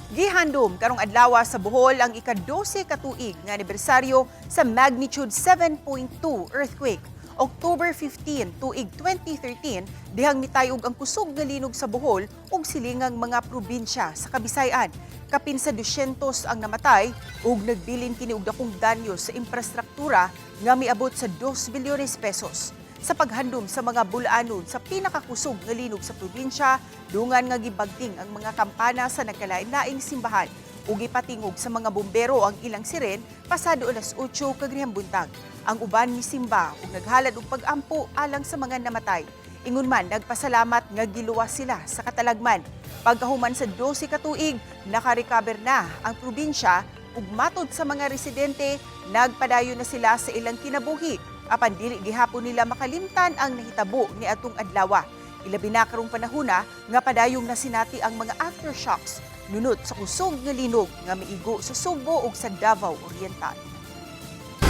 Gihandom karong adlaw sa Bohol ang ika-12 katuig nga anibersaryo sa magnitude 7.2 earthquake. October 15 tuig 2013 dihang mitayog ang kusog nga linog sa Bohol ug silingang mga probinsya sa Kabisayan. Kapin sa 200 ang namatay ug nagbilin kini og dakong danyo sa infrastruktura nga miabot sa 2 bilyones pesos. Sa paghandom sa mga bulaanon sa pinakakusog nga linog sa probinsya, dungan nga gibagting ang mga kampana sa nagkalain-laing simbahan ug gipatingog sa mga bombero ang ilang siren pasado alas 8 kagrihang buntag. Ang uban ni simba ug naghalad og pag-ampo alang sa mga namatay. Ingon man nagpasalamat nga giluwas sila sa katalagman. Pagkahuman sa 12 katuig, nakarecover na ang probinsya ug matod sa mga residente, nagpadayon na sila sa ilang kinabuhi. Apan dili gihapon nila makalimtan ang nahitabo ni atong adlaw. Ilabi na karong panahona nga padayong nasinati ang mga aftershocks nunot sa kusog nga linog nga miigo sa Subo ug sa Davao Oriental.